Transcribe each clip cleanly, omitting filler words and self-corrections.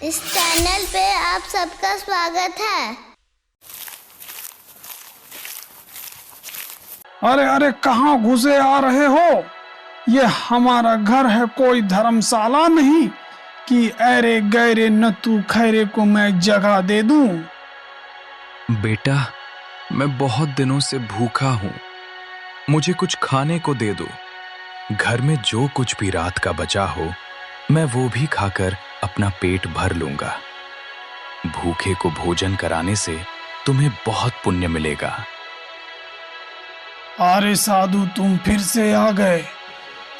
इस चैनल पे आप सबका स्वागत है। अरे अरे कहाँ घुसे आ रहे हो? ये हमारा घर है, कोई धर्मशाला नहीं कि अरे गैरे नत्थु खैरे को मैं जगह दे दूं। बेटा, मैं बहुत दिनों से भूखा हूँ, मुझे कुछ खाने को दे दो। घर में जो कुछ भी रात का बचा हो मैं वो भी खाकर अपना पेट भर लूंगा। भूखे को भोजन कराने से तुम्हें बहुत पुण्य मिलेगा। अरे साधु, तुम फिर से आ गए।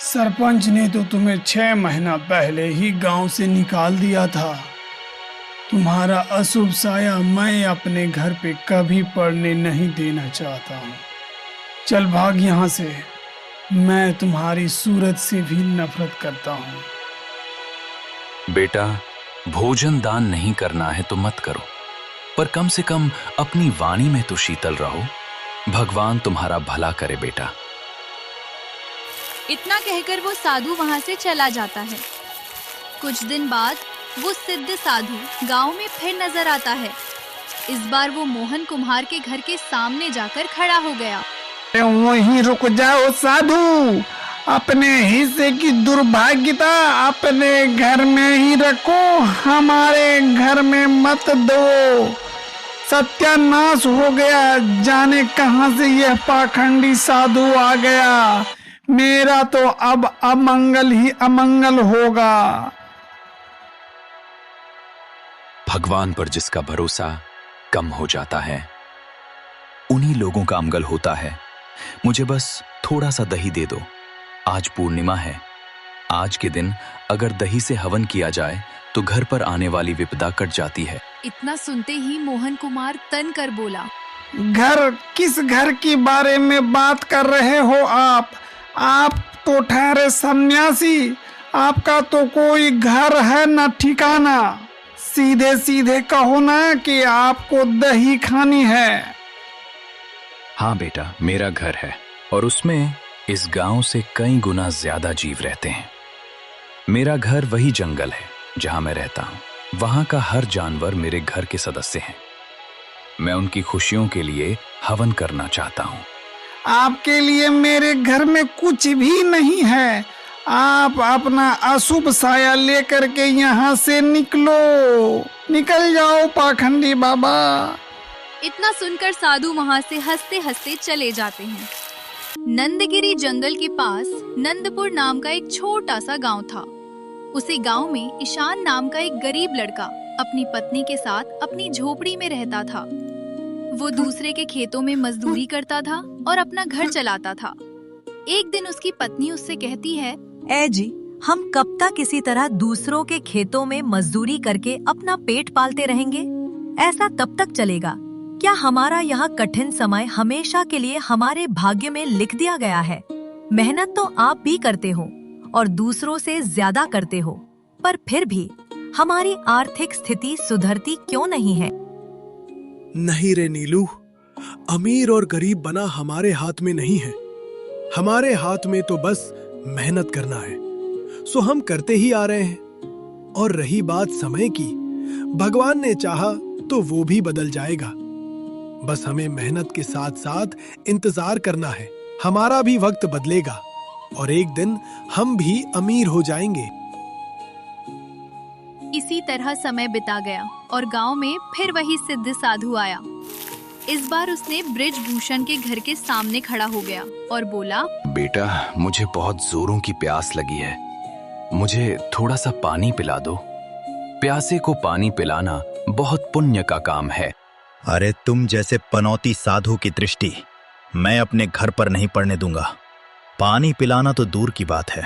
सरपंच ने तो तुम्हें 6 महीना पहले ही गांव से निकाल दिया था। तुम्हारा अशुभ साया मैं अपने घर पे कभी पड़ने नहीं देना चाहता हूँ। चल भाग यहाँ से, मैं तुम्हारी सूरत से भी नफरत करता हूँ। बेटा, भोजन दान नहीं करना है तो मत करो, पर कम से कम अपनी वाणी में तो शीतल रहो। भगवान तुम्हारा भला करे बेटा। इतना कहकर वो साधु वहां से चला जाता है। कुछ दिन बाद वो सिद्ध साधु गांव में फिर नजर आता है। इस बार वो मोहन कुम्हार के घर के सामने जाकर खड़ा हो गया। वहीं रुक जाओ साधु, अपने हिस्से की दुर्भाग्यता अपने घर में ही रखो, हमारे घर में मत दो। सत्यानाश हो गया, जाने कहां से यह पाखंडी साधु आ गया। मेरा तो अब अमंगल ही अमंगल होगा। भगवान पर जिसका भरोसा कम हो जाता है उन्हीं लोगों का अमंगल होता है। मुझे बस थोड़ा सा दही दे दो। आज पूर्णिमा है। आज के दिन अगर दही से हवन किया जाए तो घर पर आने वाली विपदा कट जाती है। इतना सुनते ही मोहन कुमार तन कर बोला, घर? किस घर के बारे में बात कर रहे हो आप? आप तो ठहरे सन्यासी, आपका तो कोई घर है न ठिकाना। सीधे सीधे कहो ना कि आपको दही खानी है। हाँ बेटा, मेरा घर है और उसमें इस गांव से कई गुना ज्यादा जीव रहते हैं। मेरा घर वही जंगल है जहां मैं रहता हूं। वहां का हर जानवर मेरे घर के सदस्य हैं। मैं उनकी खुशियों के लिए हवन करना चाहता हूं। आपके लिए मेरे घर में कुछ भी नहीं है। आप अपना अशुभ साया लेकर के यहाँ से निकलो। निकल जाओ पाखंडी बाबा। इतना सुनकर साधु वहां से हंसते हंसते चले जाते हैं। नंदगिरी जंगल के पास नंदपुर नाम का एक छोटा सा गांव था। उसी गांव में ईशान नाम का एक गरीब लड़का अपनी पत्नी के साथ अपनी झोपड़ी में रहता था। वो दूसरे के खेतों में मजदूरी करता था और अपना घर चलाता था। एक दिन उसकी पत्नी उससे कहती है, ए जी, हम कब तक इसी तरह दूसरों के खेतों में मजदूरी करके अपना पेट पालते रहेंगे? ऐसा तब तक चलेगा क्या? हमारा यहाँ कठिन समय हमेशा के लिए हमारे भाग्य में लिख दिया गया है। मेहनत तो आप भी करते हो और दूसरों से ज्यादा करते हो, पर फिर भी हमारी आर्थिक स्थिति सुधरती क्यों नहीं है? नहीं रे नीलू, अमीर और गरीब बना हमारे हाथ में नहीं है। हमारे हाथ में तो बस मेहनत करना है, सो हम करते ही आ रहे हैं। और रही बात समय की, भगवान ने चाहा तो वो भी बदल जाएगा। बस हमें मेहनत के साथ साथ इंतजार करना है। हमारा भी वक्त बदलेगा और एक दिन हम भी अमीर हो जाएंगे। इसी तरह समय बिता गया और गांव में फिर वही सिद्ध साधु आया। इस बार उसने ब्रिजभूषण के घर के सामने खड़ा हो गया और बोला, बेटा, मुझे बहुत जोरों की प्यास लगी है, मुझे थोड़ा सा पानी पिला दो। प्यासे को पानी पिलाना बहुत पुण्य का काम है। अरे तुम जैसे पनौती साधु की दृष्टि मैं अपने घर पर नहीं पड़ने दूंगा। पानी पिलाना तो दूर की बात है,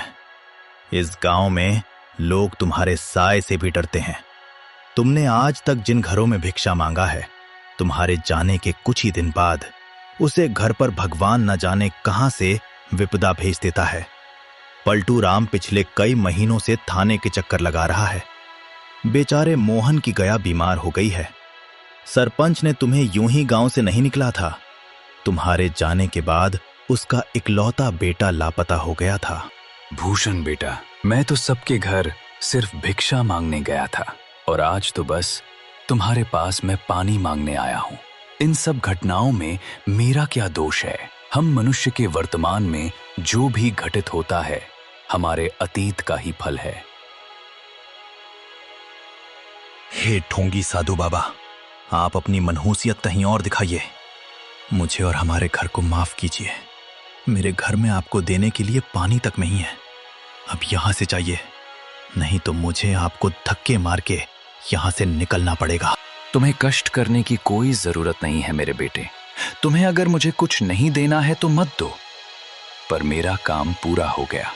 इस गांव में लोग तुम्हारे साए से भी डरते हैं। तुमने आज तक जिन घरों में भिक्षा मांगा है, तुम्हारे जाने के कुछ ही दिन बाद उसे घर पर भगवान न जाने कहां से विपदा भेज देता है। पलटू राम पिछले कई महीनों से थाने के चक्कर लगा रहा है। बेचारे मोहन की गया बीमार हो गई है। सरपंच ने तुम्हें यूं ही गांव से नहीं निकला था। तुम्हारे जाने के बाद उसका इकलौता बेटा लापता हो गया था। भूषण बेटा, मैं तो सबके घर सिर्फ भिक्षा मांगने गया था। और आज तो बस तुम्हारे पास मैं पानी मांगने आया हूं। इन सब घटनाओं में मेरा क्या दोष है? हम मनुष्य के वर्तमान में जो भी घटित होता है हमारे अतीत का ही फल है। हे ढोंगी साधु बाबा, आप अपनी मनहूसियत कहीं और दिखाइए। मुझे और हमारे घर को माफ कीजिए। मेरे घर में आपको देने के लिए पानी तक नहीं है। अब यहां से जाइए, नहीं तो मुझे आपको धक्के मार के यहां से निकलना पड़ेगा। तुम्हें कष्ट करने की कोई जरूरत नहीं है मेरे बेटे। तुम्हें अगर मुझे कुछ नहीं देना है तो मत दो, पर मेरा काम पूरा हो गया।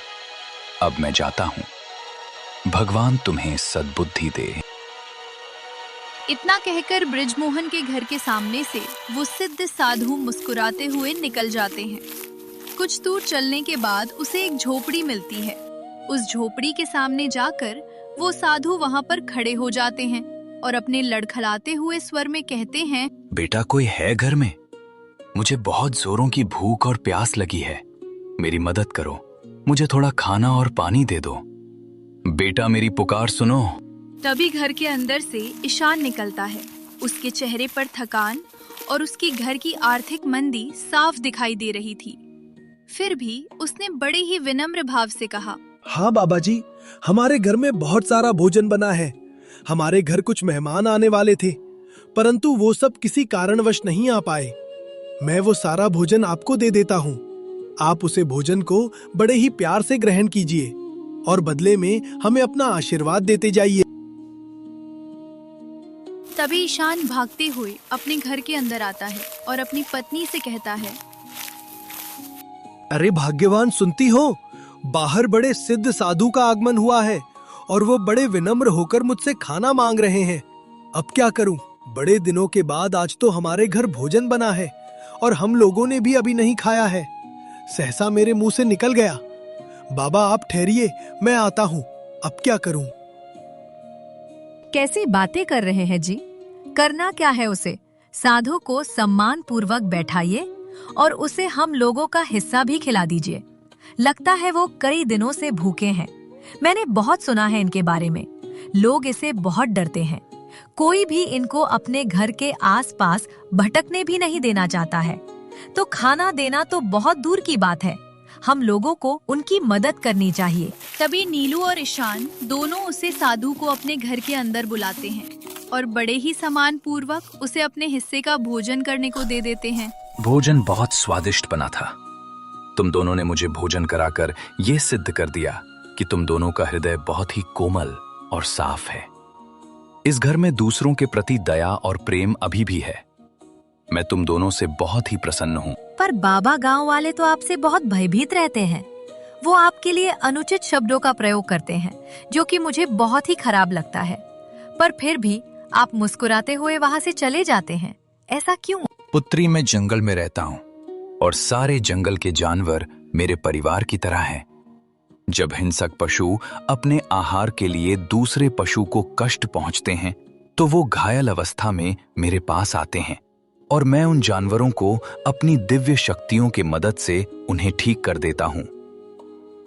अब मैं जाता हूं। भगवान तुम्हें सद्बुद्धि दे। इतना कहकर बृजमोहन के घर के सामने से वो सिद्ध साधु मुस्कुराते हुए निकल जाते हैं। कुछ दूर चलने के बाद उसे एक झोपड़ी मिलती है। उस झोपड़ी के सामने जाकर वो साधु वहां पर खड़े हो जाते हैं और अपने लड़खड़ाते हुए स्वर में कहते हैं, बेटा कोई है घर में? मुझे बहुत जोरों की भूख और प्यास लगी है। मेरी मदद करो, मुझे थोड़ा खाना और पानी दे दो। बेटा मेरी पुकार सुनो। तभी घर के अंदर से ईशान निकलता है। उसके चेहरे पर थकान और उसकी घर की आर्थिक मंदी साफ दिखाई दे रही थी। फिर भी उसने बड़े ही विनम्र भाव से कहा, हाँ बाबा जी, हमारे घर में बहुत सारा भोजन बना है। हमारे घर कुछ मेहमान आने वाले थे, परंतु वो सब किसी कारणवश नहीं आ पाए। मैं वो सारा भोजन आपको दे देता हूँ। आप उसे भोजन को बड़े ही प्यार से ग्रहण कीजिए और बदले में हमें अपना आशीर्वाद देते जाइए। तभी ईशान भागते हुए अपने घर के अंदर आता है और अपनी पत्नी से कहता है, अरे भाग्यवान, सुनती हो? बाहर बड़े सिद्ध साधु का आगमन हुआ है और वो बड़े विनम्र होकर मुझसे खाना मांग रहे हैं। अब क्या करूं? बड़े दिनों के बाद आज तो हमारे घर भोजन बना है और हम लोगों ने भी अभी नहीं खाया है। सहसा मेरे मुंह से निकल गया। बाबा आप ठहरिए, मैं आता हूं। अब क्या करूं? कैसी बातें कर रहे हैं जी? करना क्या है उसे? साधु को सम्मान पूर्वक बैठाइए और उसे हम लोगों का हिस्सा भी खिला दीजिए। लगता है वो कई दिनों से भूखे हैं। मैंने बहुत सुना है इनके बारे में। लोग इसे बहुत डरते हैं। कोई भी इनको अपने घर के आसपास भटकने भी नहीं देना चाहता है, तो खाना देना तो बहुत दूर की बात है। हम लोगों को उनकी मदद करनी चाहिए। तभी नीलू और ईशान दोनों उसे साधु को अपने घर के अंदर बुलाते हैं और बड़े ही सम्मान पूर्वक उसे अपने हिस्से का भोजन करने को दे देते हैं। भोजन बहुत स्वादिष्ट बना था। तुम दोनों ने मुझे भोजन कराकर ये सिद्ध कर दिया कि तुम दोनों का हृदय बहुत ही कोमल और साफ है। इस घर में दूसरों के प्रति दया और प्रेम अभी भी है। मैं तुम दोनों से बहुत ही प्रसन्न हूँ। पर बाबा, गांव वाले तो आपसे बहुत भयभीत रहते हैं। वो आपके लिए अनुचित शब्दों का प्रयोग करते हैं, जो कि मुझे बहुत ही खराब लगता है। पर फिर भी आप मुस्कुराते हुए वहाँ से चले जाते हैं, ऐसा क्यों? पुत्री, मैं जंगल में रहता हूँ और सारे जंगल के जानवर मेरे परिवार की तरह हैं। जब हिंसक पशु अपने आहार के लिए दूसरे पशु को कष्ट पहुंचते हैं, तो वो घायल अवस्था में मेरे पास आते हैं और मैं उन जानवरों को अपनी दिव्य शक्तियों की मदद से उन्हें ठीक कर देता हूं।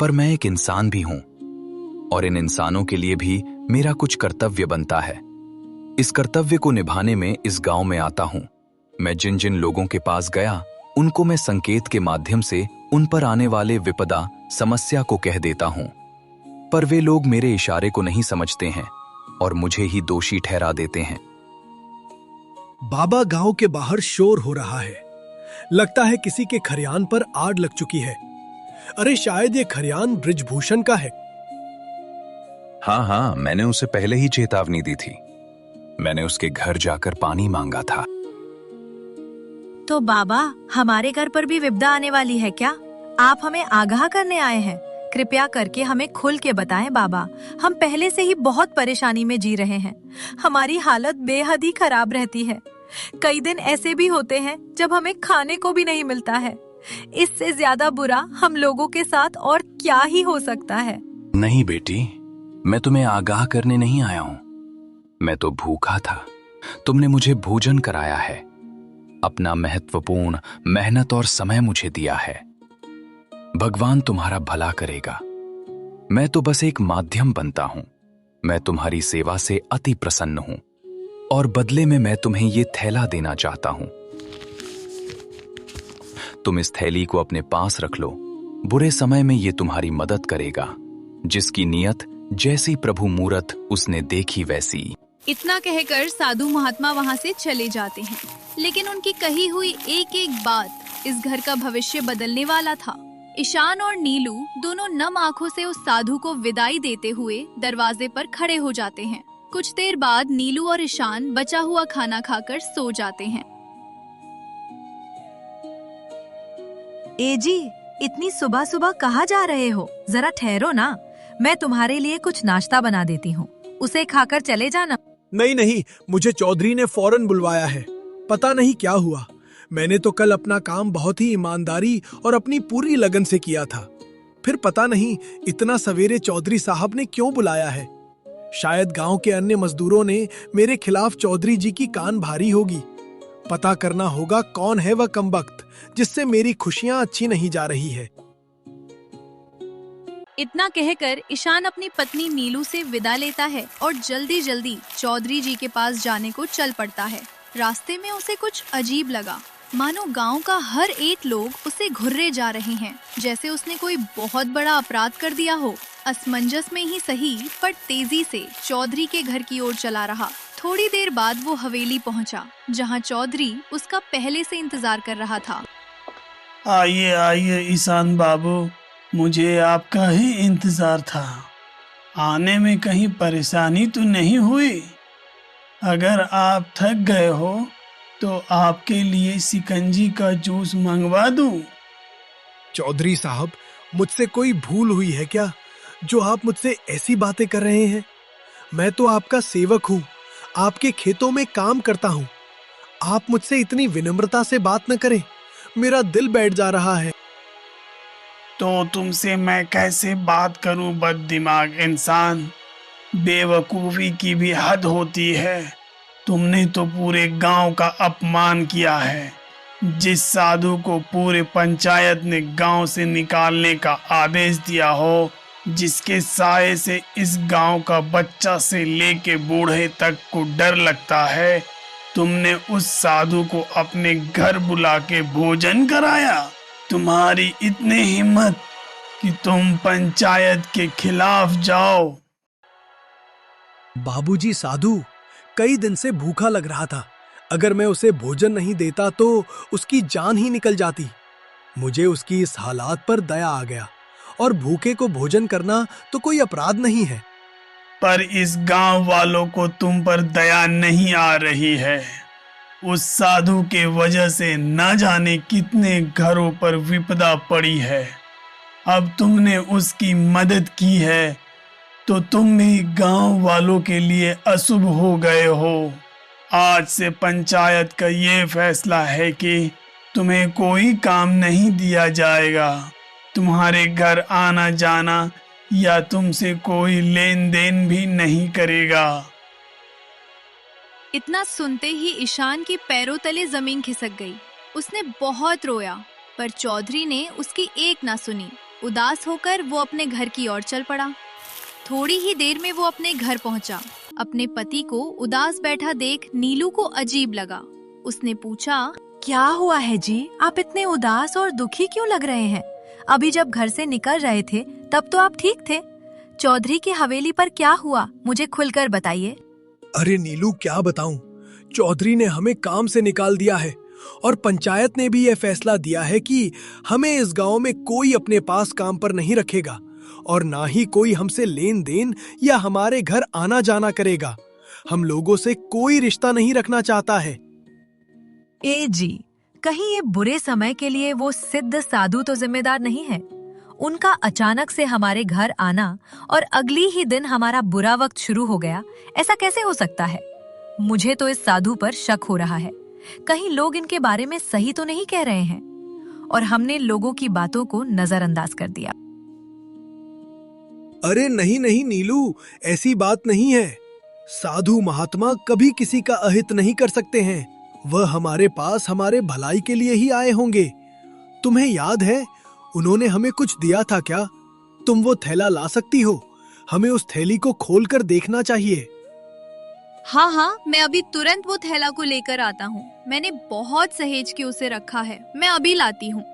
पर मैं एक इंसान भी हूं और इन इंसानों के लिए भी मेरा कुछ कर्तव्य बनता है। इस कर्तव्य को निभाने में इस गांव में आता हूं। मैं जिन जिन लोगों के पास गया, उनको मैं संकेत के माध्यम से उन पर आने वाले विपदा समस्या को कह देता हूं, पर वे लोग मेरे इशारे को नहीं समझते हैं और मुझे ही दोषी ठहरा देते हैं। बाबा, गांव के बाहर शोर हो रहा है। लगता है किसी के खरियान पर आग लग चुकी है। अरे शायद ये खरियान बृजभूषण का है। हाँ, मैंने उसे पहले ही चेतावनी दी थी। मैंने उसके घर जाकर पानी मांगा था। तो बाबा, हमारे घर पर भी विपदा आने वाली है क्या? आप हमें आगाह करने आए हैं? कृपया करके हमें खुल के बताएं बाबा। हम पहले से ही बहुत परेशानी में जी रहे हैं। हमारी हालत बेहद ही खराब रहती है। कई दिन ऐसे भी होते हैं जब हमें खाने को भी नहीं मिलता है। इससे ज्यादा बुरा हम लोगों के साथ और क्या ही हो सकता है? नहीं बेटी, मैं तुम्हें आगाह करने नहीं आया हूँ। मैं तो भूखा था। तुमने मुझे भोजन कराया है, अपना महत्वपूर्ण मेहनत और समय मुझे दिया है। भगवान तुम्हारा भला करेगा। मैं तो बस एक माध्यम बनता हूं। मैं तुम्हारी सेवा से अति प्रसन्न हूं और बदले में मैं तुम्हें ये थैला देना चाहता हूं। तुम इस थैली को अपने पास रख लो, बुरे समय में ये तुम्हारी मदद करेगा। जिसकी नियत जैसी प्रभु मूरत उसने देखी वैसी। इतना कहकर साधु महात्मा वहां से चले जाते हैं, लेकिन उनकी कही हुई एक एक बात इस घर का भविष्य बदलने वाला था। ईशान और नीलू दोनों नम आंखों से उस साधु को विदाई देते हुए दरवाजे पर खड़े हो जाते हैं। कुछ देर बाद नीलू और ईशान बचा हुआ खाना खाकर सो जाते हैं। ए जी, इतनी सुबह सुबह कहाँ जा रहे हो? जरा ठहरो ना, मैं तुम्हारे लिए कुछ नाश्ता बना देती हूँ, उसे खाकर चले जाना। नहीं नहीं, मुझे चौधरी ने फौरन बुलवाया है। पता नहीं क्या हुआ। मैंने तो कल अपना काम बहुत ही ईमानदारी और अपनी पूरी लगन से किया था। फिर पता नहीं इतना सवेरे चौधरी साहब ने क्यों बुलाया है। शायद गांव के अन्य मजदूरों ने मेरे खिलाफ चौधरी जी की कान भारी होगी। पता करना होगा कौन है वह कमबख्त जिससे मेरी खुशियां अच्छी नहीं जा रही है। इतना कहकर ईशान अपनी पत्नी नीलू से विदा लेता है और जल्दी जल्दी चौधरी जी के पास जाने को चल पड़ता है। रास्ते में उसे कुछ अजीब लगा, मानो गांव का हर एक लोग उसे घुर्रे जा रहे हैं, जैसे उसने कोई बहुत बड़ा अपराध कर दिया हो। असमंजस में ही सही, पर तेजी से चौधरी के घर की ओर चला रहा। थोड़ी देर बाद वो हवेली पहुंचा, जहां चौधरी उसका पहले से इंतजार कर रहा था। आइए आइए ईशान बाबू, मुझे आपका ही इंतजार था। आने में कहीं परेशानी तो नहीं हुई? अगर आप थक गए हो तो आपके लिए शिकंजी का जूस मंगवा दूं? चौधरी साहब, मुझसे कोई भूल हुई है क्या जो आप मुझसे ऐसी बातें कर रहे हैं? मैं तो आपका सेवक हूँ, आपके खेतों में काम करता हूँ। आप मुझसे इतनी विनम्रता से बात न करें, मेरा दिल बैठ जा रहा है। तो तुमसे मैं कैसे बात करूं बददिमाग इंसान? बेवकूफी की भी हद होती है। तुमने तो पूरे गांव का अपमान किया है। जिस साधु को पूरे पंचायत ने गांव से निकालने का आदेश दिया हो, जिसके साये से इस गांव का बच्चा से लेके बूढ़े तक को डर लगता है, तुमने उस साधु को अपने घर बुला के भोजन कराया। तुम्हारी इतनी हिम्मत कि तुम पंचायत के खिलाफ जाओ। बाबूजी, साधु कई दिन से भूखा लग रहा था। अगर मैं उसे भोजन नहीं देता तो उसकी जान ही निकल जाती। मुझे उसकी इस हालात पर दया आ गया, और भूखे को भोजन करना तो कोई अपराध नहीं है। पर इस गांव वालों को तुम पर दया नहीं आ रही है। उस साधु के वजह से न जाने कितने घरों पर विपदा पड़ी है। अब तुमने उसकी मदद की है तो तुम भी गांव वालों के लिए अशुभ हो गए हो। आज से पंचायत का ये फैसला है कि तुम्हें कोई काम नहीं दिया जाएगा। तुम्हारे घर आना जाना या तुमसे कोई लेन देन भी नहीं करेगा। इतना सुनते ही ईशान के पैरों तले जमीन खिसक गई। उसने बहुत रोया, पर चौधरी ने उसकी एक ना सुनी। उदास होकर वो अपने घर की ओर चल पड़ा। थोड़ी ही देर में वो अपने घर पहुंचा। अपने पति को उदास बैठा देख नीलू को अजीब लगा। उसने पूछा, क्या हुआ है जी? आप इतने उदास और दुखी क्यों लग रहे हैं? अभी जब घर से निकल रहे थे तब तो आप ठीक थे। चौधरी की हवेली पर क्या हुआ, मुझे खुलकर बताइए। अरे नीलू, क्या बताऊं? चौधरी ने हमें काम से निकाल दिया है, और पंचायत ने भी यह फैसला दिया है कि हमें इस गांव में कोई अपने पास काम पर नहीं रखेगा, और ना ही कोई हमसे लेन देन या हमारे घर आना जाना करेगा। हम लोगों से कोई रिश्ता नहीं रखना चाहता है। ए जी, कहीं ये बुरे समय के लिए वो सिद्ध साधु तो जिम्मेदार नहीं है? उनका अचानक से हमारे घर आना और अगली ही दिन हमारा बुरा वक्त शुरू हो गया, ऐसा कैसे हो सकता है? मुझे तो इस साधु पर शक हो रहा है। कहीं लोग इनके बारे में सही तो नहीं कह रहे हैं, और हमने लोगों की बातों को नजरअंदाज कर दिया। अरे नहीं नहीं नीलू, ऐसी बात नहीं है। साधु महात्मा कभी किसी का अहित नहीं कर सकते हैं। वह हमारे पास हमारे भलाई के लिए ही आए होंगे। तुम्हें याद है उन्होंने हमें कुछ दिया था क्या? तुम वो थैला ला सकती हो? हमें उस थैली को खोलकर देखना चाहिए। हाँ हाँ, मैं अभी तुरंत वो थैला को लेकर आता हूँ। मैंने बहुत सहेज के उसे रखा है, मैं अभी लाती हूँ।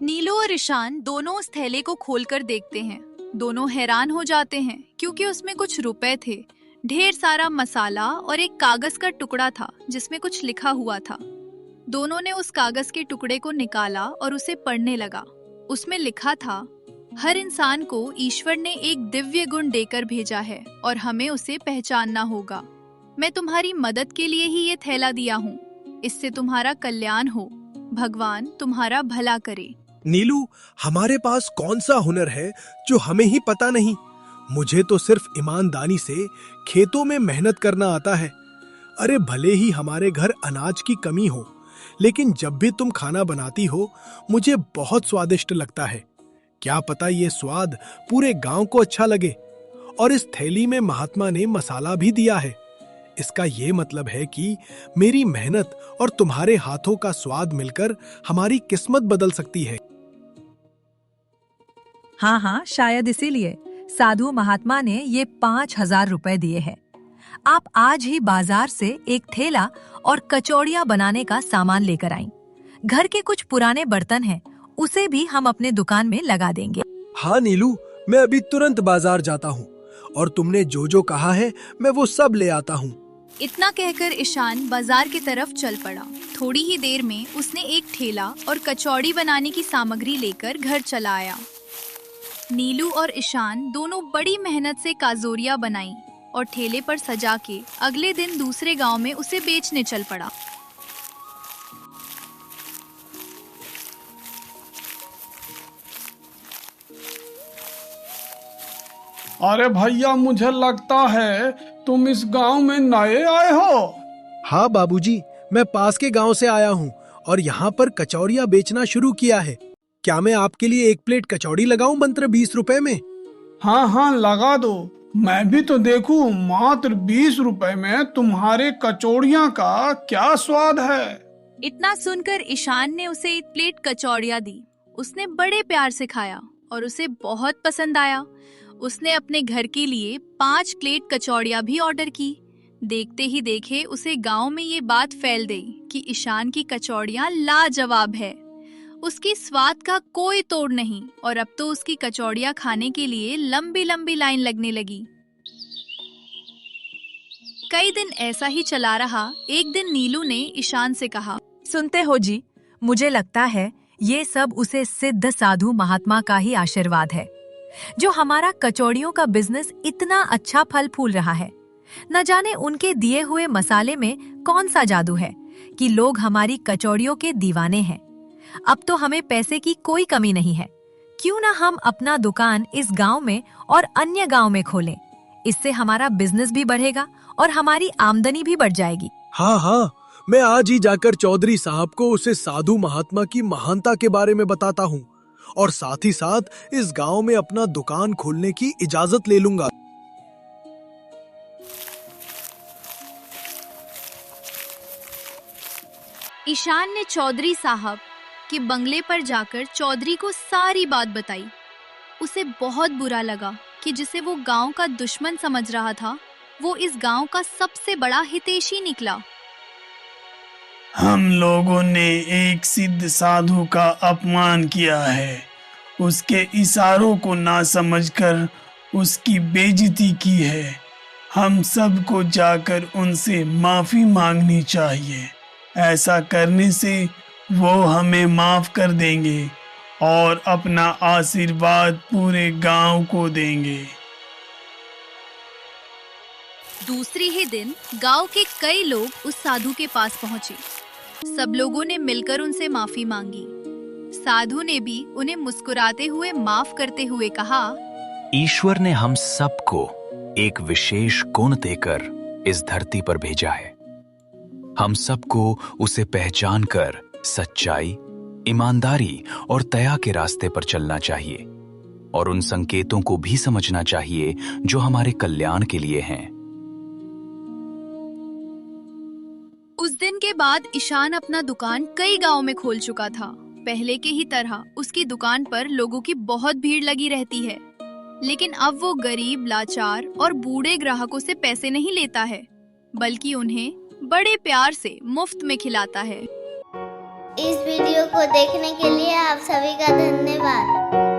नीलू और ईशान दोनों उस थैले को खोलकर देखते हैं। दोनों हैरान हो जाते हैं क्योंकि उसमें कुछ रुपए थे, ढेर सारा मसाला और एक कागज का टुकड़ा था जिसमें कुछ लिखा हुआ था। दोनों ने उस कागज के टुकड़े को निकाला और उसे पढ़ने लगा। उसमें लिखा था, हर इंसान को ईश्वर ने एक दिव्य गुण देकर भेजा है और हमें उसे पहचानना होगा। मैं तुम्हारी मदद के लिए ही ये थैला दिया हूँ। इससे तुम्हारा कल्याण हो। भगवान तुम्हारा भला करे। नीलू, हमारे पास कौन सा हुनर है जो हमें ही पता नहीं? मुझे तो सिर्फ ईमानदारी से खेतों में मेहनत करना आता है। अरे भले ही हमारे घर अनाज की कमी हो, लेकिन जब भी तुम खाना बनाती हो मुझे बहुत स्वादिष्ट लगता है। क्या पता ये स्वाद पूरे गांव को अच्छा लगे। और इस थैली में महात्मा ने मसाला भी दिया है। इसका ये मतलब है कि मेरी मेहनत और तुम्हारे हाथों का स्वाद मिलकर हमारी किस्मत बदल सकती है। हाँ हाँ, शायद इसीलिए साधु महात्मा ने ये 5,000 रुपए दिए हैं। आप आज ही बाजार से एक थैला और कचौड़ियाँ बनाने का सामान लेकर आईं। घर के कुछ पुराने बर्तन हैं, उसे भी हम अपने दुकान में लगा देंगे। हाँ नीलू, मैं अभी तुरंत बाजार जाता हूँ और तुमने जो जो कहा है मैं वो सब ले आता हूँ। इतना कहकर ईशान बाजार की तरफ चल पड़ा। थोड़ी ही देर में उसने एक ठेला और कचौड़ी बनाने की सामग्री लेकर घर चला आया। नीलू और ईशान दोनों बड़ी मेहनत से काजोरिया बनाई और ठेले पर सजा के अगले दिन दूसरे गांव में उसे बेचने चल पड़ा। अरे भैया, मुझे लगता है तुम इस गांव में नए आए हो। हाँ बाबूजी, मैं पास के गांव से आया हूँ और यहाँ पर कचौड़ियाँ बेचना शुरू किया है। क्या मैं आपके लिए एक प्लेट कचौड़ी लगाऊं मात्र 20 रुपए में? हाँ हाँ, लगा दो। मैं भी तो देखूं मात्र 20 रुपए में तुम्हारे कचौड़ियाँ का क्या स्वाद है। इतना सुनकर ईशान ने उसे एक प्लेट कचौड़ियाँ दी। उसने बड़े प्यार से खाया और उसे बहुत पसंद आया। उसने अपने घर के लिए 5 प्लेट कचौड़ियाँ भी ऑर्डर की। देखते ही देखे उसे गांव में ये बात फैल गई कि ईशान की कचौड़ियाँ लाजवाब है। उसकी स्वाद का कोई तोड़ नहीं और अब तो उसकी कचौड़ियाँ खाने के लिए लंबी लंबी लाइन लगने लगी। कई दिन ऐसा ही चला रहा। एक दिन नीलू ने ईशान से कहा, सुनते हो जी, मुझे लगता है ये सब उसे सिद्ध साधु महात्मा का ही आशीर्वाद है जो हमारा कचौड़ियों का बिजनेस इतना अच्छा फल फूल रहा है। न जाने उनके दिए हुए मसाले में कौन सा जादू है कि लोग हमारी कचौड़ियों के दीवाने हैं। अब तो हमें पैसे की कोई कमी नहीं है। क्यों ना हम अपना दुकान इस गांव में और अन्य गांव में खोलें। इससे हमारा बिजनेस भी बढ़ेगा और हमारी आमदनी भी बढ़ जाएगी। हाँ हाँ, मैं आज ही जाकर चौधरी साहब को उसे साधु महात्मा की महानता के बारे में बताता हूँ और साथ ही साथ इस गांव में अपना दुकान खोलने की इजाजत ले लूंगा। ईशान ने चौधरी साहब के बंगले पर जाकर चौधरी को सारी बात बताई। उसे बहुत बुरा लगा कि जिसे वो गांव का दुश्मन समझ रहा था, वो इस गांव का सबसे बड़ा हितैषी निकला। हम लोगों ने एक सिद्ध साधु का अपमान किया है। उसके इशारों को ना समझकर उसकी बेइज्जती की है। हम सबको जाकर उनसे माफी मांगनी चाहिए। ऐसा करने से वो हमें माफ कर देंगे और अपना आशीर्वाद पूरे गांव को देंगे। दूसरे ही दिन गांव के कई लोग उस साधु के पास पहुंचे। सब लोगों ने मिलकर उनसे माफी मांगी। साधु ने भी उन्हें मुस्कुराते हुए माफ करते हुए कहा, ईश्वर ने हम सबको एक विशेष गुण देकर इस धरती पर भेजा है। हम सबको उसे पहचान कर सच्चाई, ईमानदारी और दया के रास्ते पर चलना चाहिए और उन संकेतों को भी समझना चाहिए जो हमारे कल्याण के लिए हैं। उस दिन के बाद ईशान अपना दुकान कई गांव में खोल चुका था। पहले के ही तरह उसकी दुकान पर लोगों की बहुत भीड़ लगी रहती है, लेकिन अब वो गरीब, लाचार और बूढ़े ग्राहकों से पैसे नहीं लेता है, बल्कि उन्हें बड़े प्यार से मुफ्त में खिलाता है। इस वीडियो को देखने के लिए आप सभी का धन्यवाद।